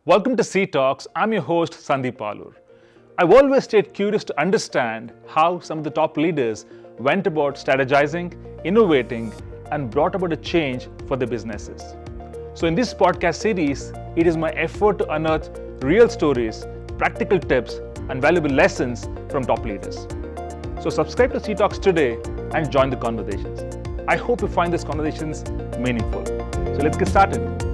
Welcome to C Talks. I'm your host, Sandeep Alur. I've always stayed curious to understand how some of the top leaders went about strategizing, innovating, and brought about a change for their businesses. So, in this podcast series, it is my effort to unearth real stories, practical tips, and valuable lessons from top leaders. So, subscribe to C Talks today and join the conversations. I hope you find these conversations meaningful. So, let's get started.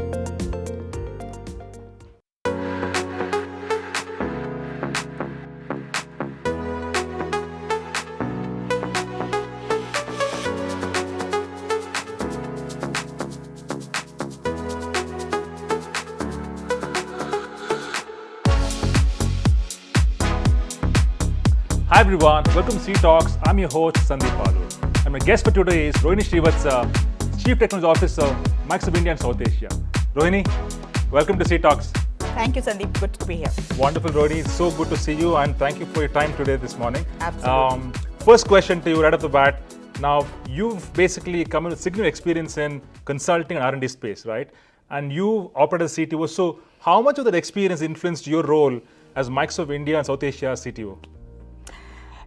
Hi everyone, welcome to C Talks. I'm your host Sandeep Alur. And my guest for today is Rohini Srivathsa, Chief Technology Officer, Microsoft India and South Asia. Rohini, welcome to C Talks. Thank you, Sandeep. Good to be here. Wonderful, Rohini. It's so good to see you and thank you for your time today this morning. Absolutely. First question to you right off the bat. Now, you've basically come in with significant experience in consulting and R&D space, right? And you operate as CTO. So how much of that experience influenced your role as Microsoft India and South Asia CTO?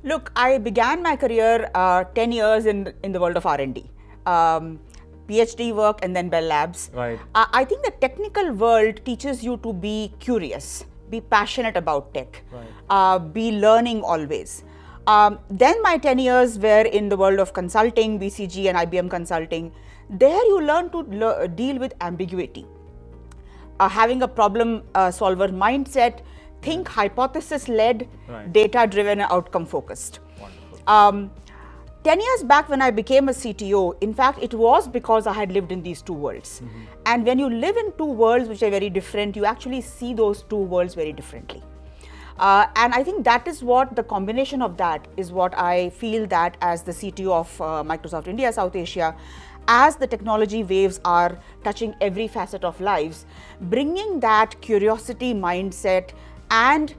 Look, I began my career 10 years in the world of R&D. PhD work and then Bell Labs. Right. I think the technical world teaches you to be curious, be passionate about tech, Right. be learning always. Then my 10 years were in the world of consulting, BCG and IBM consulting. There you learn to deal with ambiguity. Having a problem solver mindset, think hypothesis-led, Right. data-driven, outcome-focused. Wonderful. 10 years back when I became a CTO, in fact, it was because I had lived in these two worlds. And when you live in two worlds which are very different, you actually see those two worlds very differently. And I think that is what the combination of that is what I feel that as the CTO of Microsoft India, South Asia, as the technology waves are touching every facet of lives, bringing that curiosity mindset and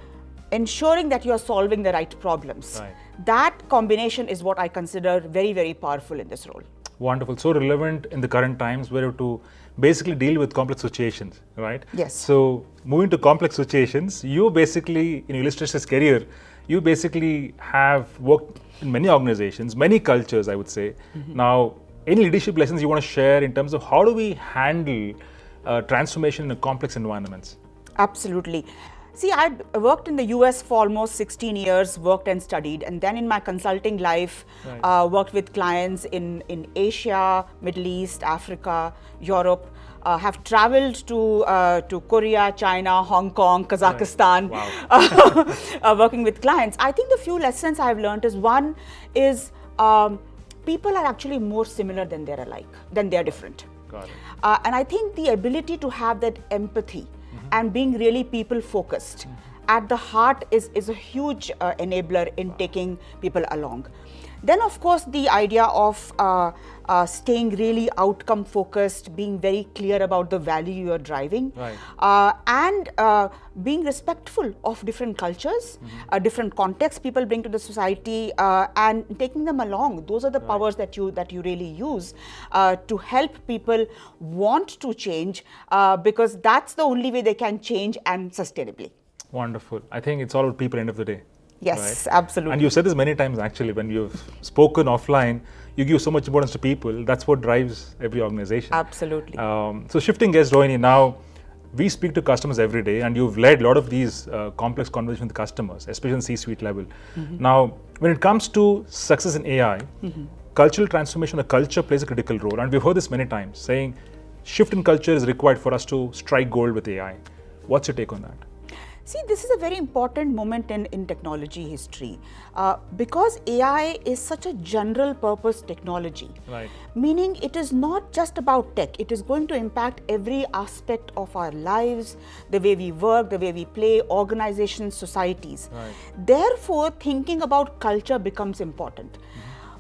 ensuring that you are solving the right problems. Right. That combination is what I consider very, very powerful in this role. Wonderful. So relevant in the current times where you have to basically deal with complex situations, right? Yes. So moving to complex situations, you basically, in your illustrious career, you basically have worked in many organizations, many cultures, I would say. Now, any leadership lessons you want to share in terms of how do we handle transformation in complex environments? Absolutely. See, I worked in the US for almost 16 years, worked and studied, and then in my consulting life, Right. worked with clients in Asia, Middle East, Africa, Europe, have traveled to Korea, China, Hong Kong, Kazakhstan, Wow. working with clients. I think the few lessons I've learned is one is people are actually more similar than they're alike, than they're different. Got it. And I think the ability to have that empathy and being really people focused at the heart is a huge enabler in taking people along. Then of course the idea of staying really outcome focused, being very clear about the value you are driving, Right. and being respectful of different cultures, different contexts people bring to the society, and taking them along. Those are the powers that you really use to help people want to change, because that's the only way they can change and sustainably. Wonderful. I think it's all about people at the end of the day. Yes, Right. absolutely. And you've said this many times actually, when you've spoken offline, you give so much importance to people. That's what drives every organization. Absolutely. So shifting gears, Rohini, now we speak to customers every day and you've led a lot of these complex conversations with customers, especially on C-suite level. Now, when it comes to success in AI, cultural transformation, the culture plays a critical role. And we've heard this many times, saying shift in culture is required for us to strike gold with AI. What's your take on that? See, this is a very important moment in technology history because AI is such a general purpose technology. Right. Meaning it is not just about tech, it is going to impact every aspect of our lives, the way we work, the way we play, organizations, societies. Right. Therefore, thinking about culture becomes important.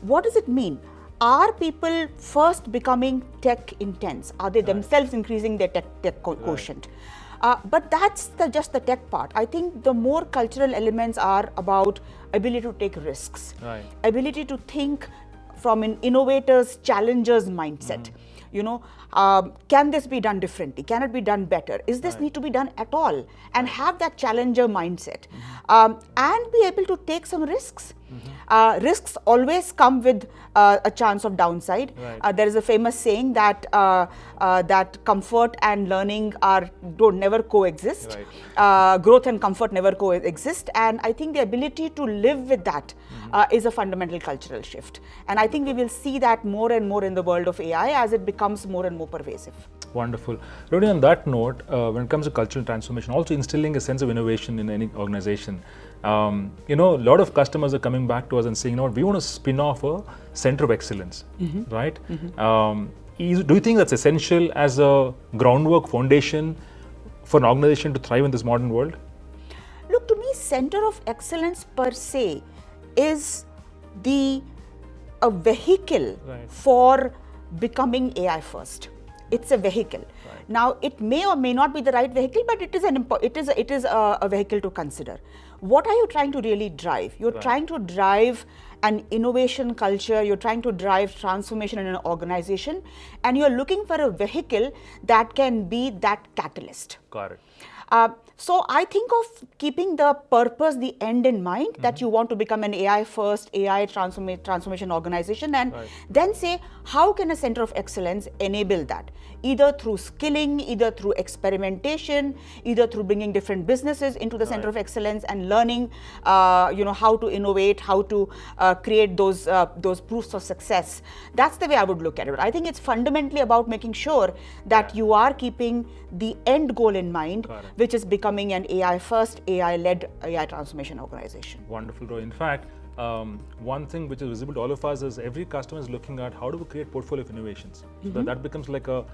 What does it mean? Are people first becoming tech intense? Are they themselves increasing their tech quotient? But that's just the tech part. I think the more cultural elements are about ability to take risks, ability to think from an innovator's, challenger's mindset. can this be done differently? Can it be done better? Is this need to be done at all? And have that challenger mindset, and be able to take some risks. Risks always come with a chance of downside. There is a famous saying that that comfort and learning don't never coexist. Growth and comfort never coexist, and I think the ability to live with that is a fundamental cultural shift. And I think we will see that more and more in the world of AI as it becomes more and more pervasive. Wonderful. Rohini, on that note, when it comes to cultural transformation, also instilling a sense of innovation in any organization, a lot of customers are coming back to us and saying, we want to spin off a center of excellence, right? Do you think that's essential as a groundwork foundation for an organization to thrive in this modern world? Look, to me, center of excellence per se is a vehicle for becoming AI first. It's a vehicle. Now, it may or may not be the right vehicle, but it is a vehicle to consider. What are you trying to really drive? You're trying to drive an innovation culture, you're trying to drive transformation in an organization, and you're looking for a vehicle that can be that catalyst. Got it. So I think of keeping the purpose, the end in mind, that you want to become an AI first, AI transformation organization, and then say, how can a center of excellence enable that? Either through skilling, either through experimentation, either through bringing different businesses into the center of excellence and learning, how to innovate, how to create those proofs of success. That's the way I would look at it. I think it's fundamentally about making sure that you are keeping the end goal in mind, which is becoming an AI first, AI-led AI transformation organization. Wonderful, Rohini. In fact, one thing which is visible to all of us is every customer is looking at how do we create portfolio of innovations. So that becomes like a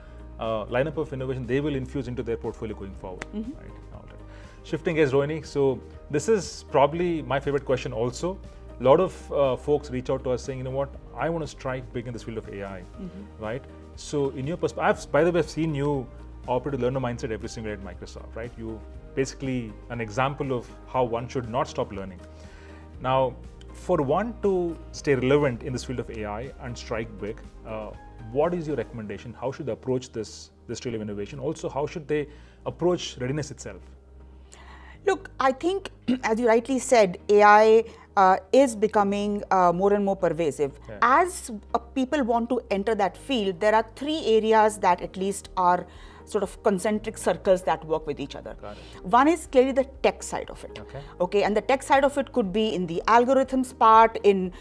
lineup of innovation they will infuse into their portfolio going forward. Right. All right. Shifting gears, Rohini. So this is probably my favorite question also. A lot of folks reach out to us saying, I want to strike big in this field of AI, right? So in your perspective, by the way, I've seen you operate a learner mindset every single day at Microsoft, right? You basically an example of how one should not stop learning. Now, for one to stay relevant in this field of AI and strike big, what is your recommendation? How should they approach this field of innovation? Also, how should they approach readiness itself? Look, I think, as you rightly said, AI is becoming more and more pervasive. As people want to enter that field, there are three areas that at least are sort of concentric circles that work with each other. One is clearly the tech side of it. Okay, and the tech side of it could be in the algorithms part, in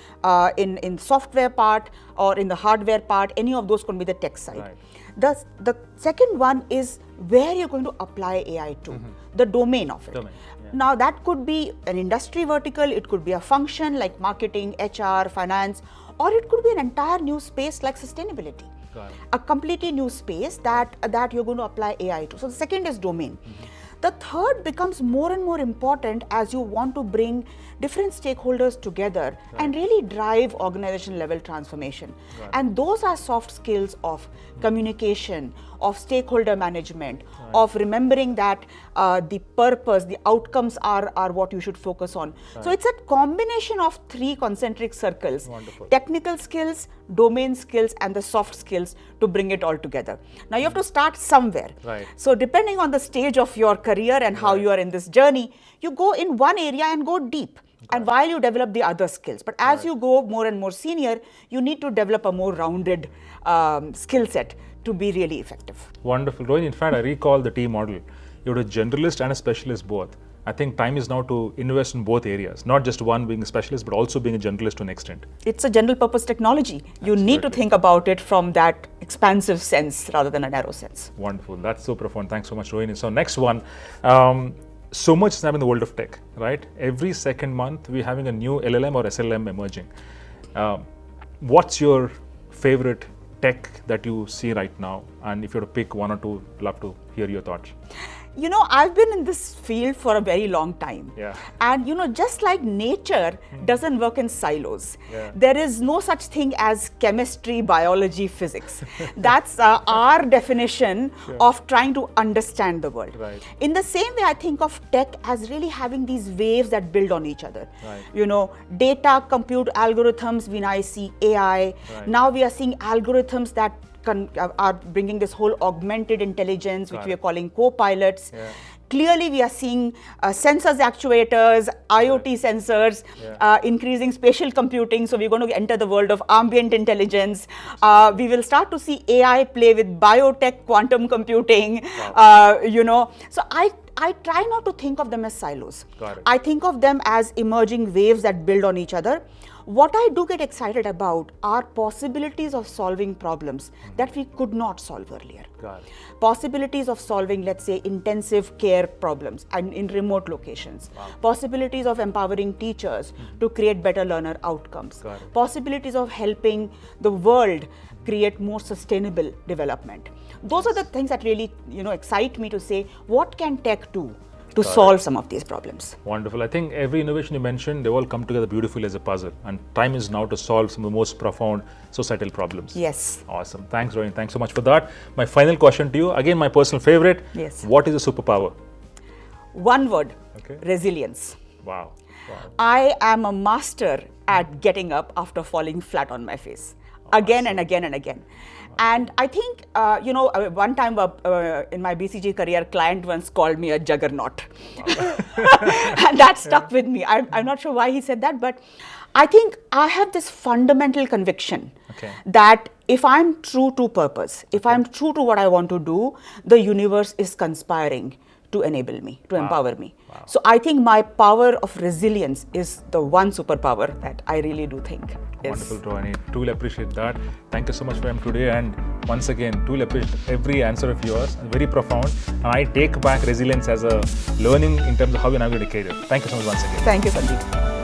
software part, or in the hardware part. Any of those could be the tech side. The second one is where you're going to apply AI to, the domain of it. Now that could be an industry vertical, it could be a function like marketing, HR, finance, or it could be an entire new space like sustainability. A completely new space that you're going to apply AI to. So the second is domain. The third becomes more and more important as you want to bring different stakeholders together and really drive organization level transformation. And those are soft skills of communication, of stakeholder management, of remembering that the purpose, the outcomes are what you should focus on. So it's a combination of three concentric circles, technical skills, domain skills, and the soft skills to bring it all together. Now you have to start somewhere. So depending on the stage of your career and how you are in this journey, you go in one area and go deep. And while you develop the other skills, but as you go more and more senior, you need to develop a more rounded skill set to be really effective. Wonderful. Rohini, in fact, I recall the T model. You're a generalist and a specialist both. I think time is now to invest in both areas, not just one being a specialist, but also being a generalist to an extent. It's a general purpose technology. You need to think about it from that expansive sense rather than a narrow sense. Wonderful. That's so profound. Thanks so much, Rohini. So next one, so much is happening in the world of tech, right? Every second month, we're having a new LLM or SLM emerging. What's your favorite tech that you see right now? And if you were to pick one or two, I'd love to hear your thoughts. I've been in this field for a very long time. And just like nature doesn't work in silos, there is no such thing as chemistry, biology, physics. That's our definition of trying to understand the world. In the same way, I think of tech as really having these waves that build on each other. Data, compute, algorithms, we now see AI. Now we are seeing algorithms that are bringing this whole augmented intelligence, which Got we are it. calling co-pilots. Yeah. Clearly, we are seeing sensors, actuators, IoT sensors, increasing spatial computing. So we're going to enter the world of ambient intelligence. We will start to see AI play with biotech, quantum computing. So I try not to think of them as silos. Got it. I think of them as emerging waves that build on each other. What I do get excited about are possibilities of solving problems that we could not solve earlier. Got it. Possibilities of solving, let's say, intensive care problems and in remote locations. Wow. Possibilities of empowering teachers to create better learner outcomes. Got it. Possibilities of helping the world create more sustainable development. Those are the things that really, excite me to say, what can tech do to solve some of these problems? Wonderful. I think every innovation you mentioned, they all come together beautifully as a puzzle. And time is now to solve some of the most profound societal problems. Yes. Awesome. Thanks, Rohini. Thanks so much for that. My final question to you, again, my personal favorite. Yes. What is a superpower? One word, Okay. resilience. Wow. I am a master at getting up after falling flat on my face. Again and again and again. And I think, one time in my BCG career, client once called me a juggernaut. And that stuck with me. I'm not sure why he said that, but I think I have this fundamental conviction that if I'm true to purpose, if I'm true to what I want to do, the universe is conspiring to enable me, to empower me. Wow. So I think my power of resilience is the one superpower that I really do think is. Wonderful, Rohini. Truly appreciate that. Thank you so much for your time today. And once again, truly appreciate every answer of yours. Very profound. And I take back resilience as a learning in terms of how you navigate a career. Thank you so much once again. Thank you, Sandeep.